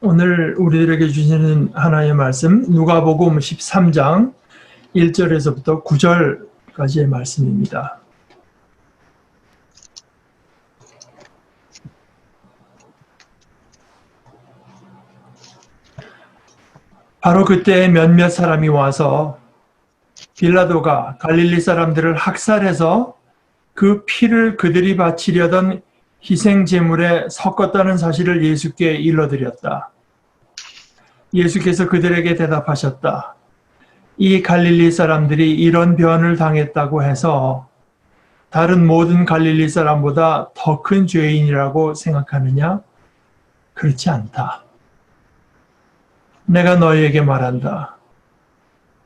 오늘 우리들에게 주시는 하나님의 말씀 누가복음 13장 1절에서부터 9절까지의 말씀입니다. 바로 그때 몇몇 사람이 와서 빌라도가 갈릴리 사람들을 학살해서 그 피를 그들이 바치려던 희생 제물에 섞었다는 사실을 예수께 일러드렸다. 예수께서 그들에게 대답하셨다. 이 갈릴리 사람들이 이런 변을 당했다고 해서 다른 모든 갈릴리 사람보다 더 큰 죄인이라고 생각하느냐? 그렇지 않다. 내가 너희에게 말한다.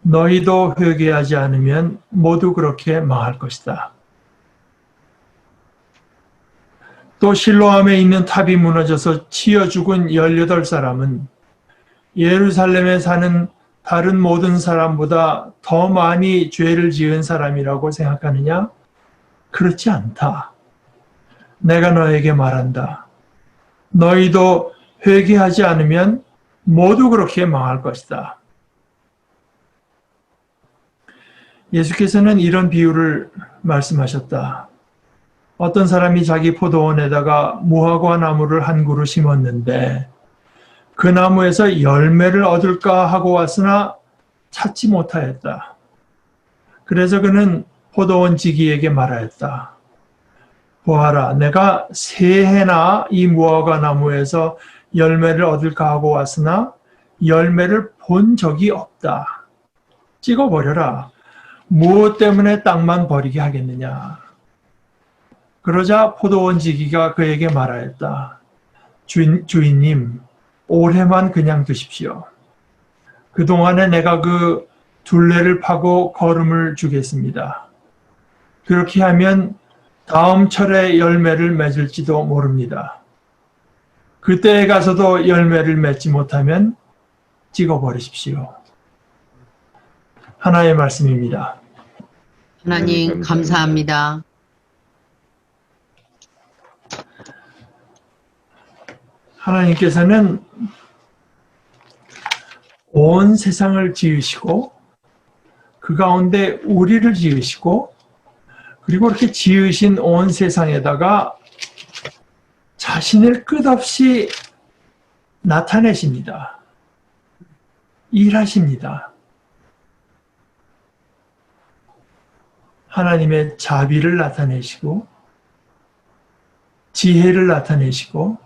너희도 회개하지 않으면 모두 그렇게 망할 것이다. 또 실로암에 있는 탑이 무너져서 치여 죽은 18사람은 예루살렘에 사는 다른 모든 사람보다 더 많이 죄를 지은 사람이라고 생각하느냐? 그렇지 않다. 내가 너에게 말한다. 너희도 회개하지 않으면 모두 그렇게 망할 것이다. 예수께서는 이런 비유를 말씀하셨다. 어떤 사람이 자기 포도원에다가 무화과 나무를 한 그루 심었는데 그 나무에서 열매를 얻을까 하고 왔으나 찾지 못하였다. 그래서 그는 포도원 지기에게 말하였다. 보아라, 내가 새해나 이 무화과 나무에서 열매를 얻을까 하고 왔으나 열매를 본 적이 없다. 찍어버려라. 무엇 때문에 땅만 버리게 하겠느냐. 그러자 포도원 지기가 그에게 말하였다. 주인님, 올해만 그냥 두십시오. 그동안에 내가 그 둘레를 파고 거름을 주겠습니다. 그렇게 하면 다음 철에 열매를 맺을지도 모릅니다. 그때에 가서도 열매를 맺지 못하면 찍어버리십시오. 하나의 말씀입니다. 하나님 감사합니다. 하나님께서는 온 세상을 지으시고 그 가운데 우리를 지으시고 그리고 이렇게 지으신 온 세상에다가 자신을 끝없이 나타내십니다. 일하십니다. 하나님의 자비를 나타내시고 지혜를 나타내시고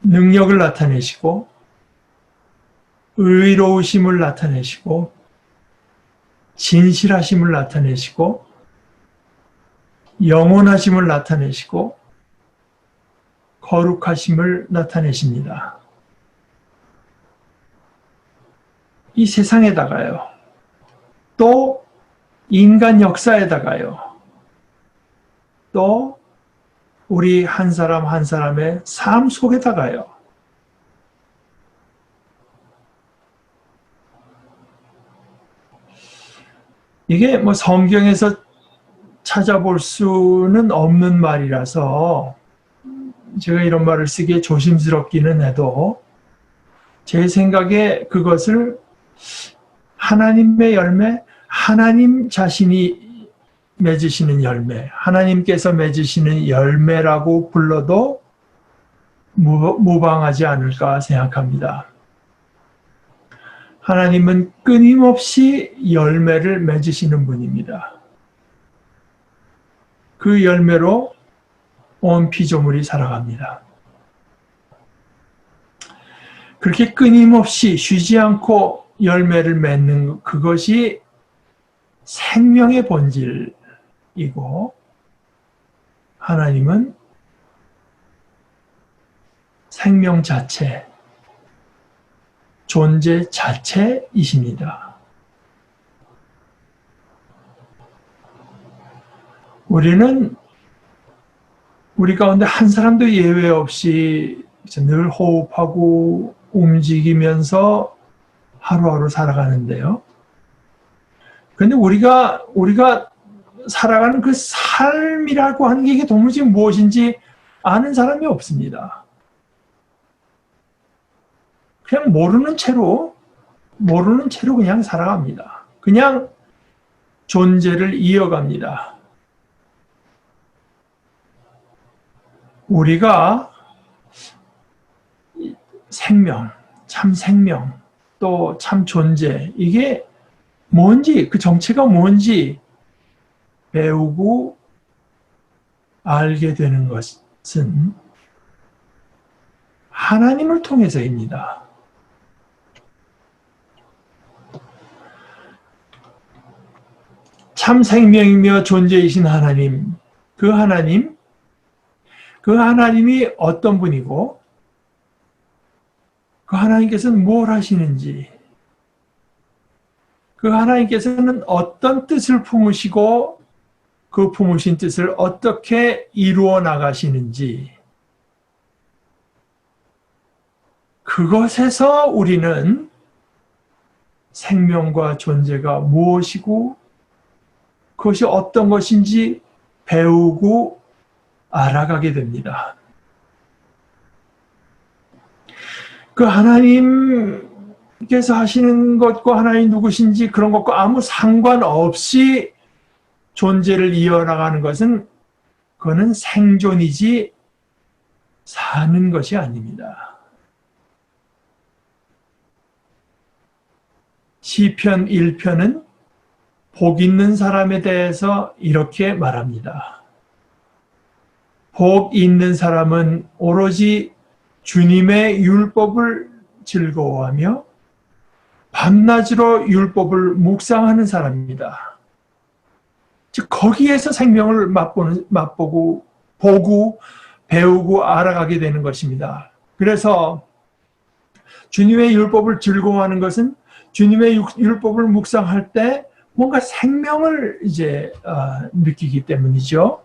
능력을 나타내시고 의로우심을 나타내시고 진실하심을 나타내시고 영원하심을 나타내시고 거룩하심을 나타내십니다. 이 세상에다가요. 또 인간 역사에다가요. 또 우리 한 사람 한 사람의 삶 속에다가요. 이게 뭐 성경에서 찾아볼 수는 없는 말이라서 제가 이런 말을 쓰기에 조심스럽기는 해도 제 생각에 그것을 하나님의 열매, 하나님 자신이 맺으시는 열매, 하나님께서 맺으시는 열매라고 불러도 무방하지 않을까 생각합니다. 하나님은 끊임없이 열매를 맺으시는 분입니다. 그 열매로 온 피조물이 살아갑니다. 그렇게 끊임없이 쉬지 않고 열매를 맺는 그것이 생명의 본질이고 하나님은 생명 자체, 존재 자체이십니다. 우리 가운데 한 사람도 예외 없이 늘 호흡하고 움직이면서 하루하루 살아가는데요. 그런데 우리가 살아가는 그 삶이라고 하는 게 이게 도무지 무엇인지 아는 사람이 없습니다. 그냥 모르는 채로 그냥 살아갑니다. 그냥 존재를 이어갑니다. 우리가 생명, 참 생명, 또 참 존재, 이게 뭔지, 그 정체가 뭔지 배우고 알게 되는 것은 하나님을 통해서입니다. 참 생명이며 존재이신 하나님, 그 하나님이 어떤 분이고, 그 하나님께서는 뭘 하시는지, 그 하나님께서는 어떤 뜻을 품으시고, 그 품으신 뜻을 어떻게 이루어 나가시는지, 그것에서 우리는 생명과 존재가 무엇이고, 그것이 어떤 것인지 배우고 알아가게 됩니다. 그 하나님께서 하시는 것과 하나님 누구신지 그런 것과 아무 상관없이 존재를 이어나가는 것은 그거는 생존이지 사는 것이 아닙니다. 시편 1편은 복 있는 사람에 대해서 이렇게 말합니다. 복 있는 사람은 오로지 주님의 율법을 즐거워하며 밤낮으로 율법을 묵상하는 사람입니다. 즉 거기에서 생명을 맛보고 보고 배우고 알아가게 되는 것입니다. 그래서 주님의 율법을 즐거워하는 것은 주님의 율법을 묵상할 때 뭔가 생명을 이제 느끼기 때문이죠.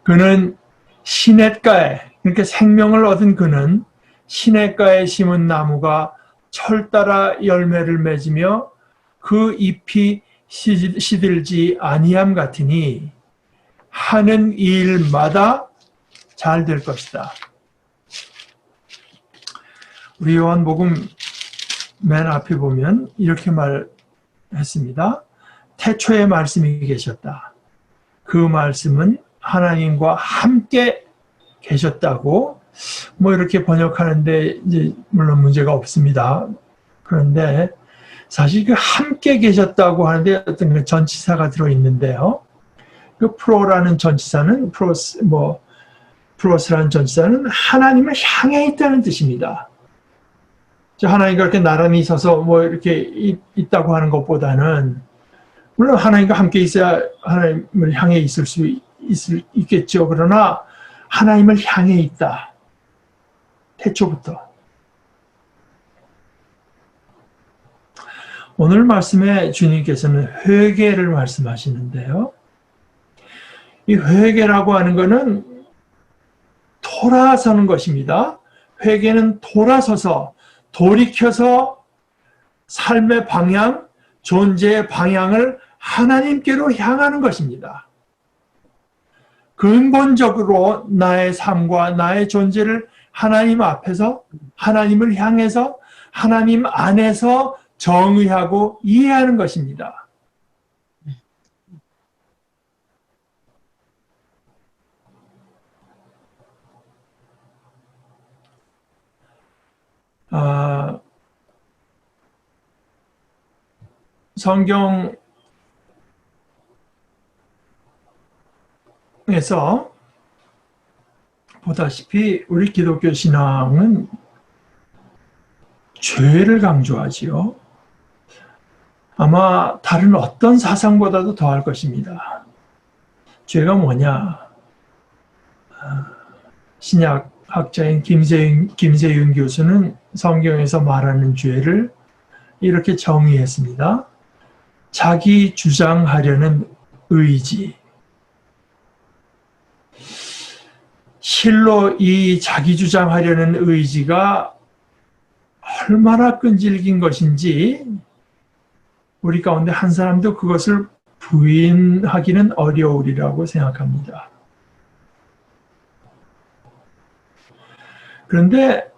그는 시냇가에, 그러니까 생명을 얻은 그는 시냇가에 심은 나무가 철 따라 열매를 맺으며 그 잎이 시들지 아니함 같으니 하는 일마다 잘 될 것이다. 우리 요한복음 맨 앞에 보면 이렇게 말했습니다. 태초에 말씀이 계셨다. 그 말씀은 하나님과 함께 계셨다고 뭐 이렇게 번역하는데 이제 물론 문제가 없습니다. 그런데 사실 그 함께 계셨다고 하는데 어떤 그 전치사가 들어 있는데요. 그 프로라는 전치사는 프로스라는 전치사는 하나님을 향해 있다는 뜻입니다. 하나님과 이렇게 나란히 서서 뭐 이렇게 있다고 하는 것보다는 물론 하나님과 함께 있어야 하나님을 향해 있을 수 있겠죠. 그러나 하나님을 향해 있다. 태초부터. 오늘 말씀에 주님께서는 회개를 말씀하시는데요. 이 회개라고 하는 것은 돌아서는 것입니다. 회개는 돌아서서 돌이켜서 삶의 방향, 존재의 방향을 하나님께로 향하는 것입니다. 근본적으로 나의 삶과 나의 존재를 하나님 앞에서, 하나님을 향해서, 하나님 안에서 정의하고 이해하는 것입니다. 성경에서 보다시피 우리 기독교 신앙은 죄를 강조하지요. 아마 다른 어떤 사상보다도 더할 것입니다. 죄가 뭐냐? 신약학자인 김세윤 교수는 성경에서 말하는 죄를 이렇게 정의했습니다. 자기 주장하려는 의지. 실로 이 자기 주장하려는 의지가 얼마나 끈질긴 것인지 우리 가운데 한 사람도 그것을 부인하기는 어려우리라고 생각합니다. 그런데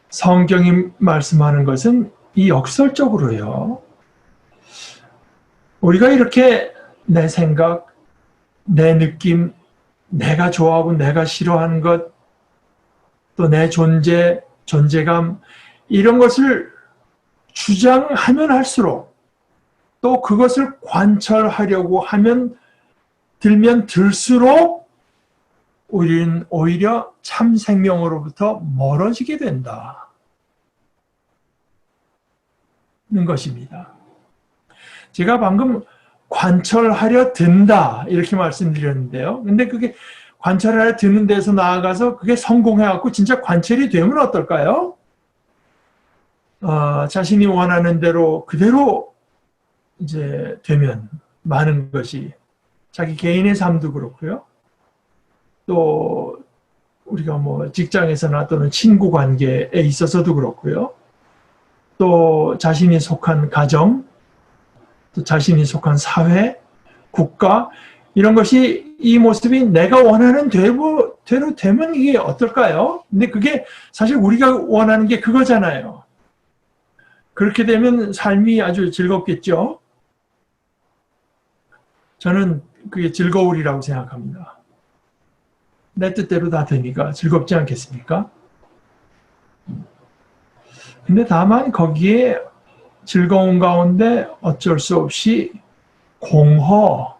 성경이 말씀하는 것은 이 역설적으로요. 우리가 이렇게 내 생각, 내 느낌, 내가 좋아하고 내가 싫어하는 것, 또 내 존재, 존재감, 이런 것을 주장하면 할수록 또 그것을 관철하려고 하면 들면 들수록 우리는 오히려 참 생명으로부터 멀어지게 된다는 것입니다. 제가 방금 관철하려 든다 이렇게 말씀드렸는데요. 근데 그게 관철하려 드는 데서 나아가서 그게 성공해갖고 진짜 관철이 되면 어떨까요? 자신이 원하는 대로 그대로 이제 되면 많은 것이 자기 개인의 삶도 그렇고요. 또 우리가 뭐 직장에서나 또는 친구 관계에 있어서도 그렇고요. 또 자신이 속한 가정, 또 자신이 속한 사회, 국가 이런 것이 이 모습이 내가 원하는 대로 되면 이게 어떨까요? 근데 그게 사실 우리가 원하는 게 그거잖아요. 그렇게 되면 삶이 아주 즐겁겠죠. 저는 그게 즐거우리라고 생각합니다. 내 뜻대로 다 되니까 즐겁지 않겠습니까? 근데 다만 거기에 즐거운 가운데 어쩔 수 없이 공허가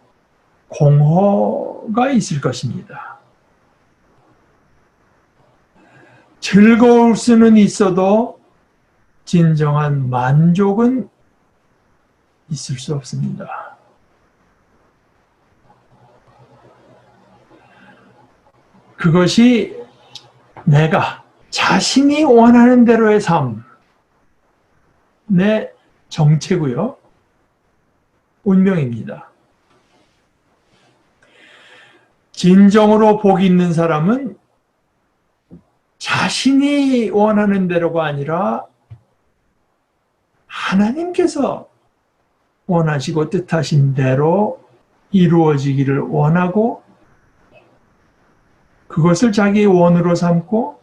있을 것입니다. 즐거울 수는 있어도 진정한 만족은 있을 수 없습니다. 그것이 내가 자신이 원하는 대로의 삶, 내 정체고요. 운명입니다. 진정으로 복이 있는 사람은 자신이 원하는 대로가 아니라 하나님께서 원하시고 뜻하신 대로 이루어지기를 원하고 그것을 자기의 원으로 삼고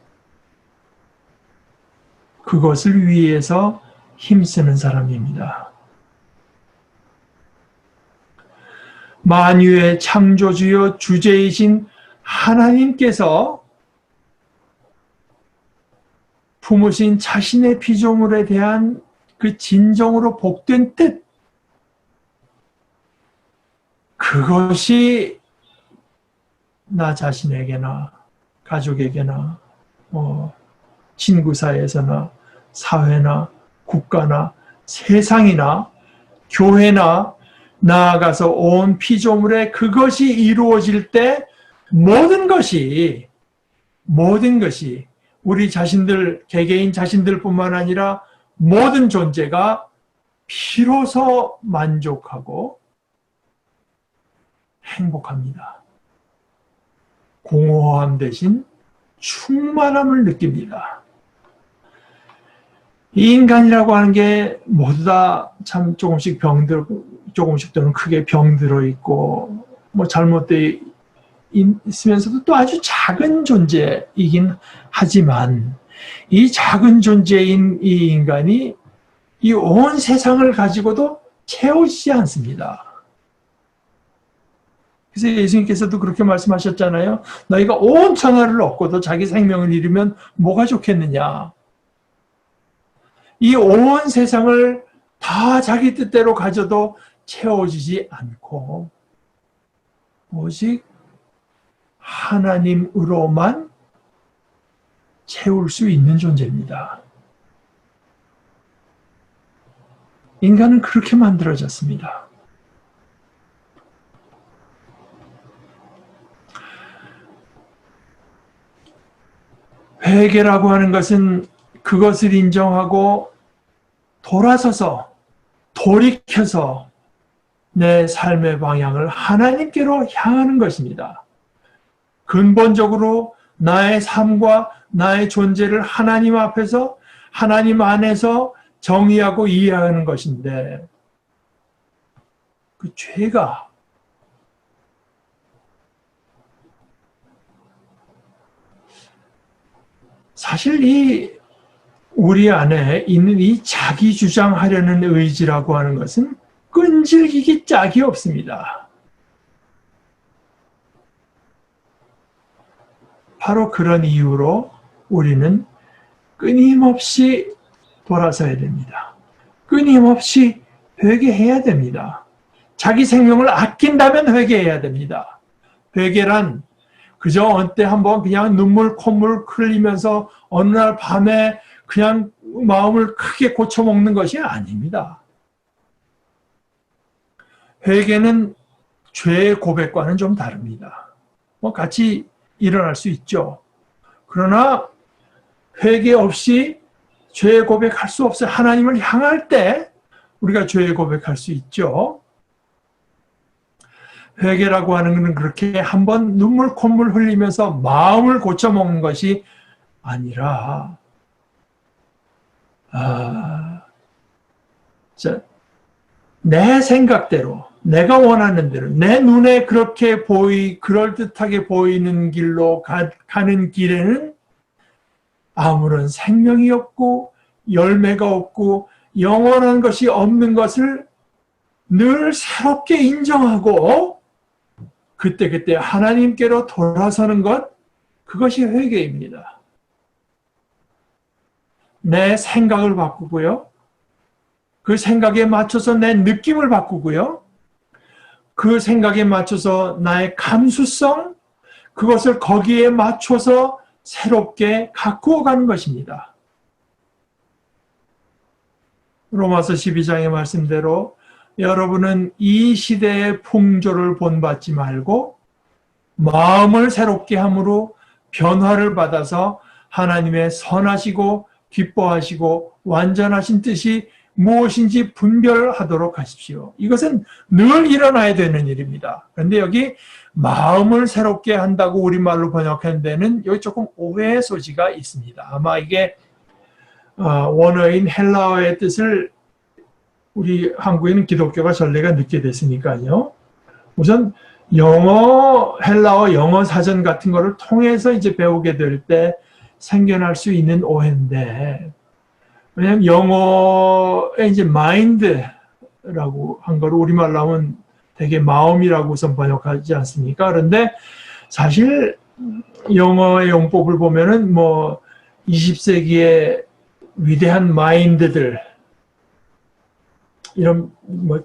그것을 위해서 힘쓰는 사람입니다. 만유의 창조주요 주제이신 하나님께서 품으신 자신의 피조물에 대한 그 진정으로 복된 뜻, 그것이 나 자신에게나 가족에게나 친구 사이에서나 사회나 국가나 세상이나 교회나 나아가서 온 피조물에 그것이 이루어질 때 모든 것이 우리 자신들, 개개인 자신들뿐만 아니라 모든 존재가 비로소 만족하고 행복합니다. 공허함 대신 충만함을 느낍니다. 이 인간이라고 하는 게 모두 다 참 조금씩 또는 크게 병들어 있고 뭐 잘못되어 있으면서도 또 아주 작은 존재이긴 하지만 이 작은 존재인 이 인간이 이 온 세상을 가지고도 채우지 않습니다. 그래서 예수님께서도 그렇게 말씀하셨잖아요. 너희가 온 천하를 얻고도 자기 생명을 잃으면 뭐가 좋겠느냐. 이 온 세상을 다 자기 뜻대로 가져도 채워지지 않고 오직 하나님으로만 채울 수 있는 존재입니다. 인간은 그렇게 만들어졌습니다. 회개라고 하는 것은 그것을 인정하고 돌이켜서 내 삶의 방향을 하나님께로 향하는 것입니다. 근본적으로 나의 삶과 나의 존재를 하나님 앞에서 하나님 안에서 정의하고 이해하는 것인데 그 죄가 사실 이 우리 안에 있는 이 자기 주장하려는 의지라고 하는 것은 끈질기기 짝이 없습니다. 바로 그런 이유로 우리는 끊임없이 돌아서야 됩니다. 끊임없이 회개해야 됩니다. 자기 생명을 아낀다면 회개해야 됩니다. 회개란 그저 언때 한번 그냥 눈물 콧물 흘리면서 어느 날 밤에 그냥 마음을 크게 고쳐먹는 것이 아닙니다. 회개는 죄의 고백과는 좀 다릅니다. 같이 일어날 수 있죠. 그러나 회개 없이 죄의 고백할 수 없어요. 하나님을 향할 때 우리가 죄의 고백할 수 있죠. 회개라고 하는 것은 그렇게 한번 눈물 콧물 흘리면서 마음을 고쳐먹는 것이 아니라 내 생각대로 내가 원하는 대로 내 눈에 그렇게 그럴듯하게 보이는 길로 가는 길에는 아무런 생명이 없고 열매가 없고 영원한 것이 없는 것을 늘 새롭게 인정하고 그때그때 하나님께로 돌아서는 것, 그것이 회개입니다. 내 생각을 바꾸고요. 그 생각에 맞춰서 내 느낌을 바꾸고요. 그 생각에 맞춰서 나의 감수성, 그것을 거기에 맞춰서 새롭게 가꾸어 가는 것입니다. 로마서 12장의 말씀대로 여러분은 이 시대의 풍조를 본받지 말고 마음을 새롭게 함으로 변화를 받아서 하나님의 선하시고 기뻐하시고 완전하신 뜻이 무엇인지 분별하도록 하십시오. 이것은 늘 일어나야 되는 일입니다. 그런데 여기 마음을 새롭게 한다고 우리말로 번역한 데는 여기 조금 오해의 소지가 있습니다. 아마 이게 원어인 헬라어의 뜻을 우리 한국에는 기독교가 전례가 늦게 됐으니까요. 우선 헬라어 영어 사전 같은 거를 통해서 이제 배우게 될 때 생겨날 수 있는 오해인데, 왜냐하면 영어에 이제 마인드라고 한 거를 우리말로 하면 되게 마음이라고 우선 번역하지 않습니까? 그런데 사실 영어의 용법을 보면은 20세기의 위대한 마인드들, 이런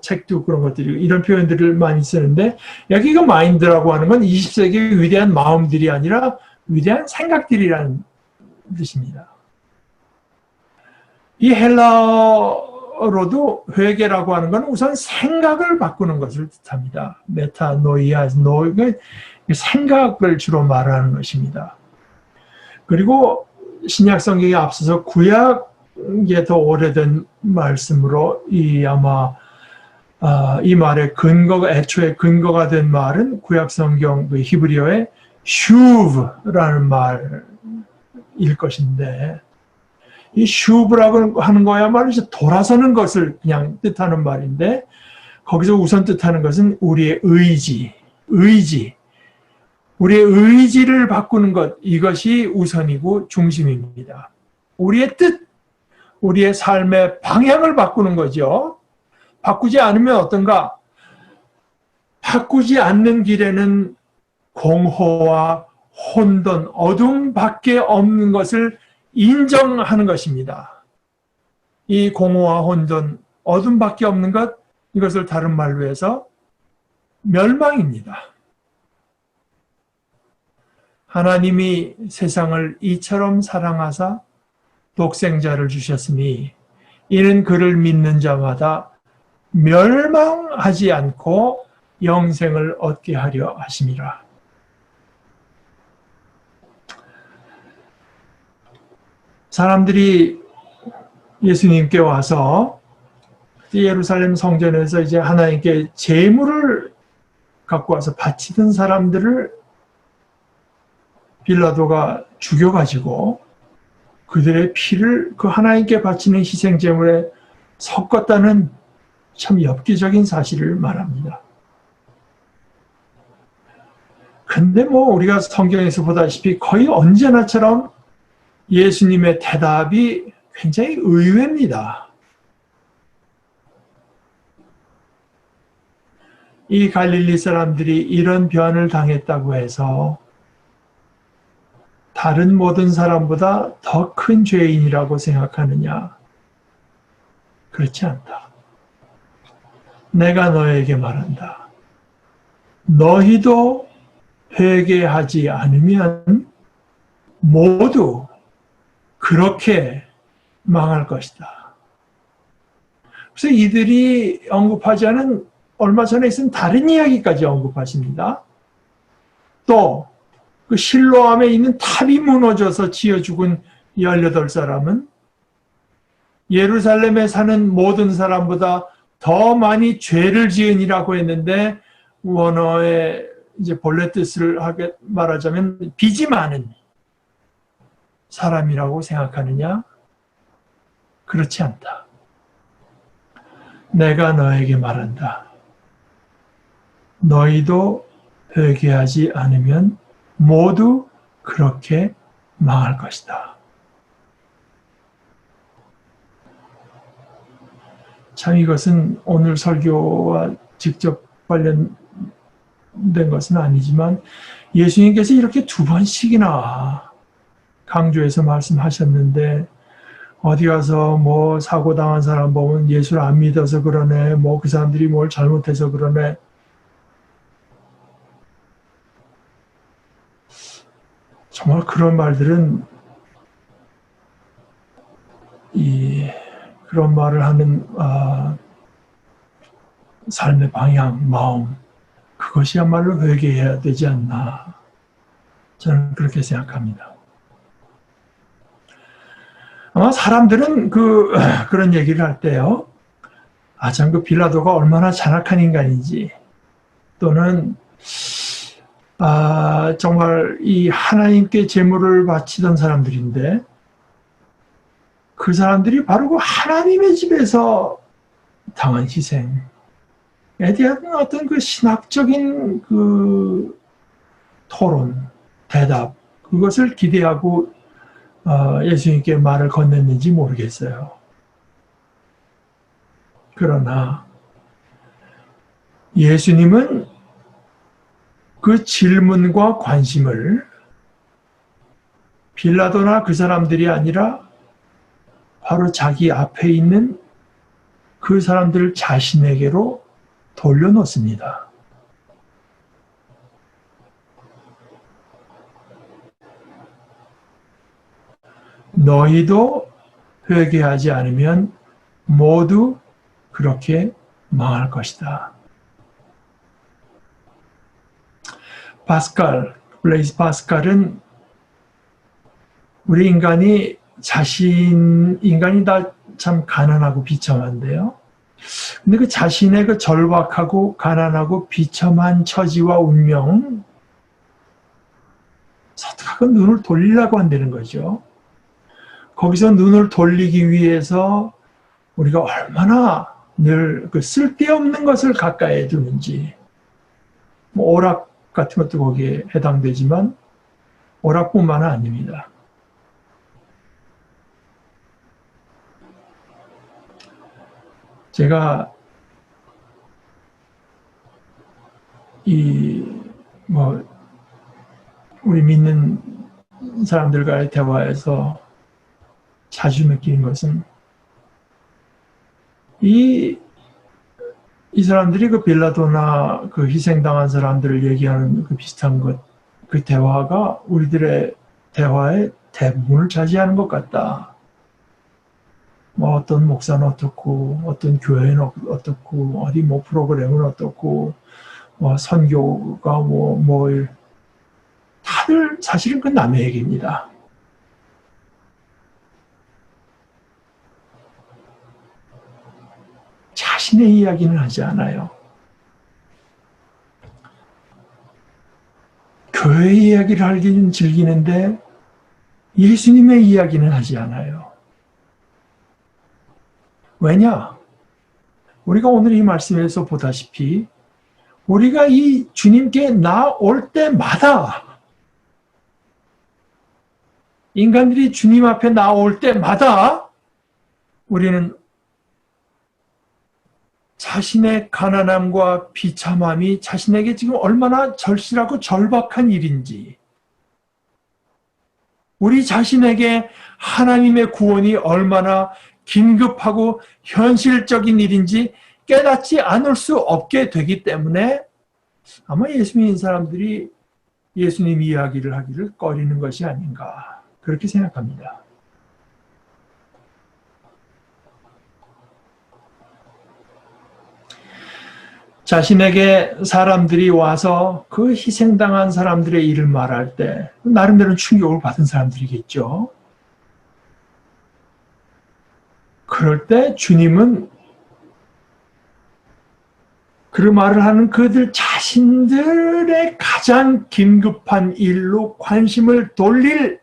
책도 그런 것들이 이런 표현들을 많이 쓰는데, 여기가 마인드라고 하는 건 20세기의 위대한 마음들이 아니라 위대한 생각들이라는 뜻입니다. 이 헬라어로도 회개라고 하는 건 우선 생각을 바꾸는 것을 뜻합니다. 메타노이아, 생각을 주로 말하는 것입니다. 그리고 신약 성경에 앞서서 구약에 더 오래된 말씀으로 이 말의 근거가, 애초에 근거가 된 말은 구약 성경 그 히브리어의 슈브라는 말일 것인데, 이 슈브라고 하는 거야말로 이제 돌아서는 것을 그냥 뜻하는 말인데, 거기서 우선 뜻하는 것은 우리의 의지. 우리의 의지를 바꾸는 것, 이것이 우선이고 중심입니다. 우리의 뜻, 우리의 삶의 방향을 바꾸는 거죠. 바꾸지 않으면 어떤가? 바꾸지 않는 길에는 공허와 혼돈, 어둠밖에 없는 것을 인정하는 것입니다. 이 공허와 혼돈, 어둠밖에 없는 것, 이것을 다른 말로 해서 멸망입니다. 하나님이 세상을 이처럼 사랑하사 독생자를 주셨으니 이는 그를 믿는 자마다 멸망하지 않고 영생을 얻게 하려 하심이라. 사람들이 예수님께 와서 예루살렘 성전에서 이제 하나님께 제물을 갖고 와서 바치던 사람들을 빌라도가 죽여가지고 그들의 피를 그 하나님께 바치는 희생제물에 섞었다는 참 엽기적인 사실을 말합니다. 근데 우리가 성경에서 보다시피 거의 언제나처럼 예수님의 대답이 굉장히 의외입니다. 이 갈릴리 사람들이 이런 변을 당했다고 해서 다른 모든 사람보다 더 큰 죄인이라고 생각하느냐? 그렇지 않다. 내가 너에게 말한다. 너희도 회개하지 않으면 모두 그렇게 망할 것이다. 그래서 이들이 언급하지 않은 얼마 전에 있은 다른 이야기까지 언급하십니다. 또 그 실로암에 있는 탑이 무너져서 지어 죽은 18사람은 예루살렘에 사는 모든 사람보다 더 많이 죄를 지은이라고 했는데 원어의 이제 본래 뜻을 하게 말하자면 빚이 많은 사람이라고 생각하느냐? 그렇지 않다. 내가 너에게 말한다. 너희도 회개하지 않으면 모두 그렇게 망할 것이다. 참 이것은 오늘 설교와 직접 관련된 것은 아니지만 예수님께서 이렇게 2번씩이나 강조해서 말씀하셨는데 어디 가서 뭐 사고 당한 사람 보면 예수를 안 믿어서 그러네, 뭐 그 사람들이 뭘 잘못해서 그러네. 정말 그런 말들은 그런 말을 하는 삶의 방향, 마음, 그것이야말로 회개해야 되지 않나. 저는 그렇게 생각합니다. 아마 사람들은 그런 얘기를 할 때요. 참 그 빌라도가 얼마나 잔악한 인간인지, 또는 정말 이 하나님께 제물을 바치던 사람들인데 그 사람들이 바로 그 하나님의 집에서 당한 희생에 대한 어떤 그 신학적인 그 토론, 대답, 그것을 기대하고 예수님께 말을 건넸는지 모르겠어요. 그러나 예수님은 그 질문과 관심을 빌라도나 그 사람들이 아니라 바로 자기 앞에 있는 그 사람들 자신에게로 돌려놓습니다. 너희도 회개하지 않으면 모두 그렇게 망할 것이다. 블레이즈 파스칼은 우리 인간이 다 참 가난하고 비참한데요. 근데 그 자신의 그 절박하고 가난하고 비참한 처지와 운명, 어떻게 눈을 돌리려고 한다는 거죠. 거기서 눈을 돌리기 위해서 우리가 얼마나 늘 그 쓸데없는 것을 가까이에 두는지, 뭐 오락 같은 것도 거기에 해당되지만 오락뿐만 아닙니다. 제가 우리 믿는 사람들과의 대화에서 자주 느끼는 것은 이 사람들이 그 빌라도나 그 희생당한 사람들을 얘기하는 그 비슷한 그 대화가 우리들의 대화의 대부분을 차지하는 것 같다. 뭐 어떤 목사는 어떻고, 어떤 교회는 어떻고, 어디 뭐 프로그램은 어떻고, 뭐 선교가 다들 사실은 그 남의 얘기입니다. 자신의 이야기는 하지 않아요. 교회 이야기를 하기는 즐기는데 예수님의 이야기는 하지 않아요. 왜냐? 우리가 오늘 이 말씀에서 보다시피 우리가 이 주님께 나올 때마다, 인간들이 주님 앞에 나올 때마다 우리는 자신의 가난함과 비참함이 자신에게 지금 얼마나 절실하고 절박한 일인지, 우리 자신에게 하나님의 구원이 얼마나 긴급하고 현실적인 일인지 깨닫지 않을 수 없게 되기 때문에 아마 예수 믿는 사람들이 예수님 이야기를 하기를 꺼리는 것이 아닌가, 그렇게 생각합니다. 자신에게 사람들이 와서 그 희생당한 사람들의 일을 말할 때 나름대로 충격을 받은 사람들이겠죠. 그럴 때 주님은 그 말을 하는 그들 자신들의 가장 긴급한 일로 관심을 돌릴,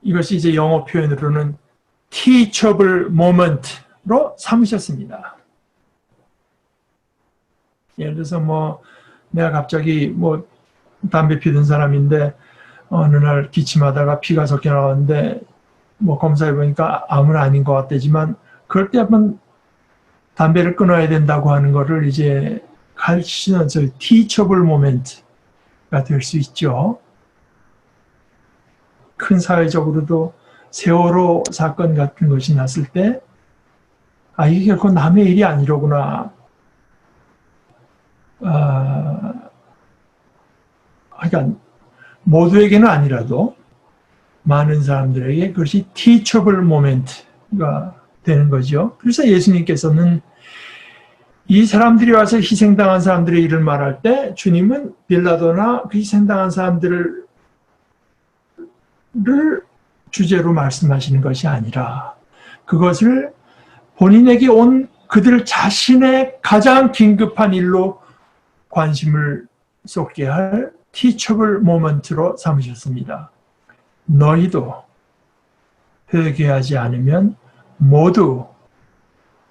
이것이 이제 영어 표현으로는 teachable moment로 삼으셨습니다. 예를 들어서 내가 갑자기 담배 피던 사람인데 어느 날 기침하다가 피가 섞여 나왔는데 검사해 보니까 암은 아닌 것 같지만, 그럴 때 한번 담배를 끊어야 된다고 하는 것을 이제 가르치는 teachable moment가 될 수 있죠. 큰 사회적으로도 세월호 사건 같은 것이 났을 때, 이게 결코 남의 일이 아니로구나. 그러니까 모두에게는 아니라도 많은 사람들에게 그것이 teachable moment가 되는 거죠. 그래서 예수님께서는 이 사람들이 와서 희생당한 사람들의 일을 말할 때 주님은 빌라도나 그 희생당한 사람들을 주제로 말씀하시는 것이 아니라 그것을 본인에게 온 그들 자신의 가장 긴급한 일로 관심을 쏟게 할 teachable moment로 삼으셨습니다. 너희도 회개하지 않으면 모두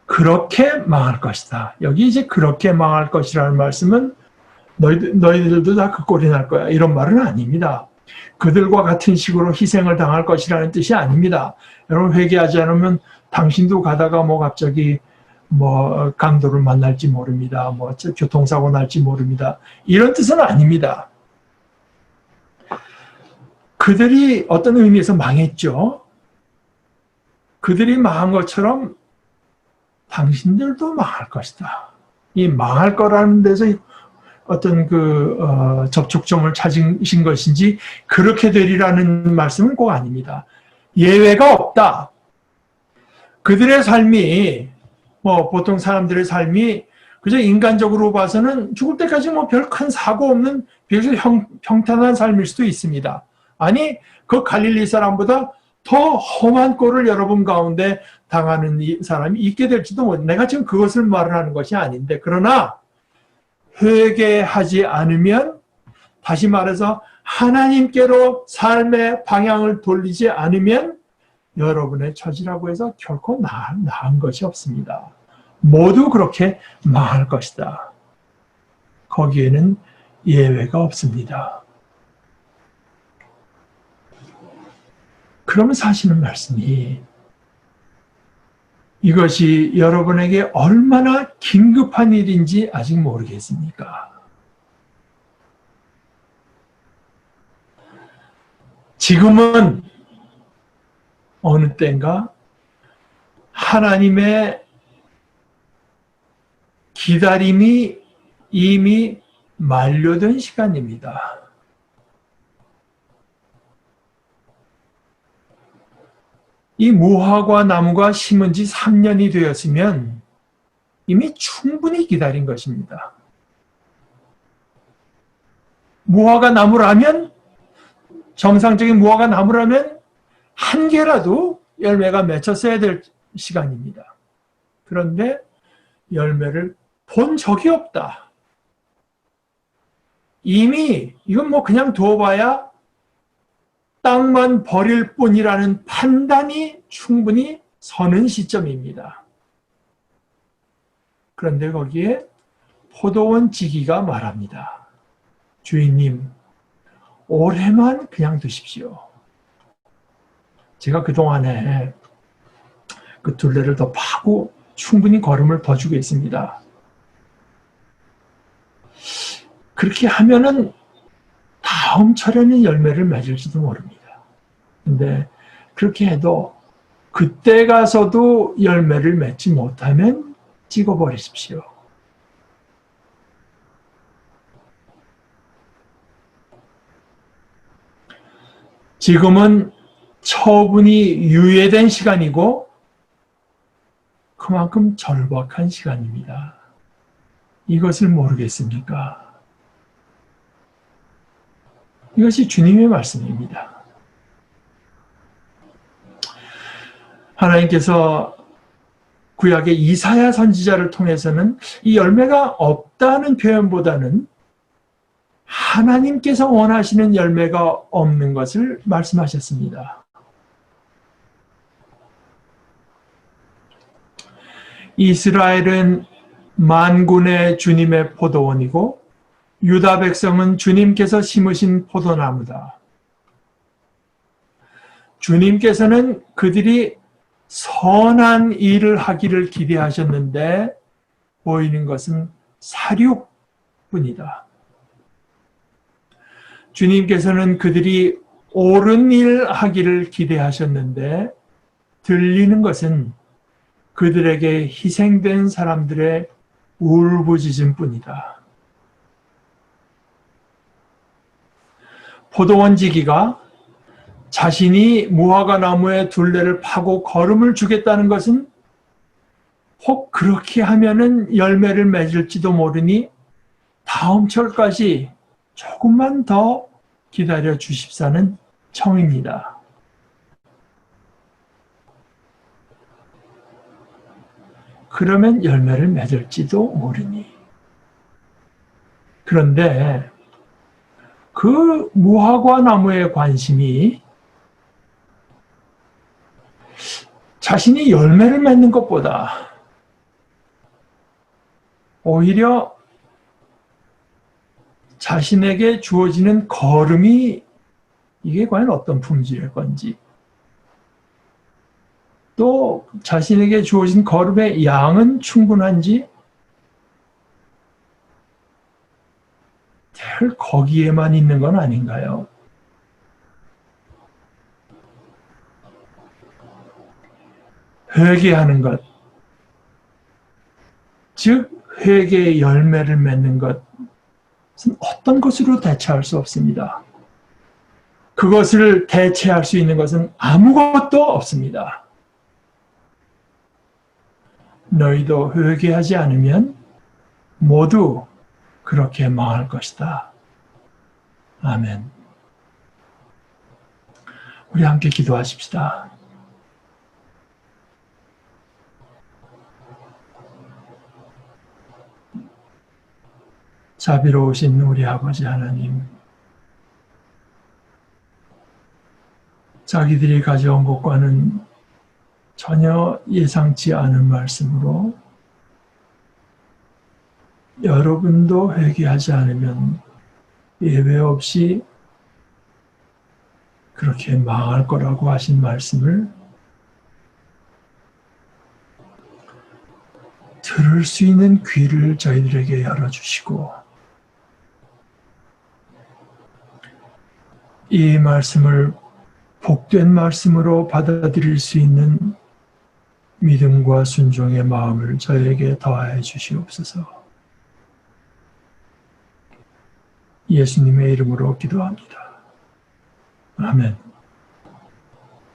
그렇게 망할 것이다. 여기 이제 그렇게 망할 것이라는 말씀은 너희들도 다 그 꼴이 날 거야, 이런 말은 아닙니다. 그들과 같은 식으로 희생을 당할 것이라는 뜻이 아닙니다. 여러분, 회개하지 않으면 당신도 가다가 갑자기 강도를 만날지 모릅니다. 교통사고 날지 모릅니다. 이런 뜻은 아닙니다. 그들이 어떤 의미에서 망했죠. 그들이 망한 것처럼 당신들도 망할 것이다. 이 망할 거라는 데서 어떤 접촉점을 찾으신 것인지 그렇게 되리라는 말씀은 꼭 아닙니다. 예외가 없다. 그들의 삶이 보통 사람들의 삶이 그저 인간적으로 봐서는 죽을 때까지 별 큰 사고 없는 비교적 평탄한 삶일 수도 있습니다. 아니, 그 갈릴리 사람보다 더 험한 꼴을 여러분 가운데 당하는 사람이 있게 될지도 모릅니다. 내가 지금 그것을 말하는 것이 아닌데, 그러나 회개하지 않으면, 다시 말해서 하나님께로 삶의 방향을 돌리지 않으면 여러분의 처지라고 해서 결코 나은 것이 없습니다. 모두 그렇게 망할 것이다. 거기에는 예외가 없습니다. 그러면서 하시는 말씀이 이것이 여러분에게 얼마나 긴급한 일인지 아직 모르겠습니까? 지금은 어느 때인가 하나님의 기다림이 이미 만료된 시간입니다. 이 무화과 나무가 심은 지 3년이 되었으면 이미 충분히 기다린 것입니다. 무화과 나무라면, 정상적인 무화과 나무라면 한 개라도 열매가 맺혔어야 될 시간입니다. 그런데 열매를 본 적이 없다. 이미 이건 그냥 두어봐야 땅만 버릴 뿐이라는 판단이 충분히 서는 시점입니다. 그런데 거기에 포도원 지기가 말합니다. 주인님, 올해만 그냥 두십시오. 제가 그동안에 그 둘레를 더 파고 충분히 걸음을 더 주겠습니다. 그렇게 하면은 다음 철에는 열매를 맺을지도 모릅니다. 근데 그렇게 해도 그때 가서도 열매를 맺지 못하면 찍어버리십시오. 지금은 처분이 유예된 시간이고 그만큼 절박한 시간입니다. 이것을 모르겠습니까? 이것이 주님의 말씀입니다. 하나님께서 구약의 이사야 선지자를 통해서는 이 열매가 없다는 표현보다는 하나님께서 원하시는 열매가 없는 것을 말씀하셨습니다. 이스라엘은 만군의 주님의 포도원이고 유다 백성은 주님께서 심으신 포도나무다. 주님께서는 그들이 선한 일을 하기를 기대하셨는데 보이는 것은 사륙뿐이다. 주님께서는 그들이 옳은 일 하기를 기대하셨는데 들리는 것은 그들에게 희생된 사람들의 울부짖음뿐이다. 포도원지기가 자신이 무화과 나무의 둘레를 파고 걸음을 주겠다는 것은 혹 그렇게 하면은 열매를 맺을지도 모르니 다음 철까지 조금만 더 기다려 주십사는 청입니다. 그러면 열매를 맺을지도 모르니. 그런데 그 무화과 나무의 관심이 자신이 열매를 맺는 것보다 오히려 자신에게 주어지는 걸음이 이게 과연 어떤 품질일 건지, 또 자신에게 주어진 걸음의 양은 충분한지 늘 거기에만 있는 건 아닌가요? 회개하는 것, 즉 회개의 열매를 맺는 것은 어떤 것으로 대체할 수 없습니다. 그것을 대체할 수 있는 것은 아무것도 없습니다. 너희도 회개하지 않으면 모두 그렇게 망할 것이다. 아멘. 우리 함께 기도하십시다. 자비로우신 우리 아버지 하나님, 자기들이 가져온 것과는 전혀 예상치 않은 말씀으로 여러분도 회개하지 않으면 예외 없이 그렇게 망할 거라고 하신 말씀을 들을 수 있는 귀를 저희들에게 열어주시고 이 말씀을 복된 말씀으로 받아들일 수 있는 믿음과 순종의 마음을 저에게 더하여 주시옵소서. 예수님의 이름으로 기도합니다. 아멘.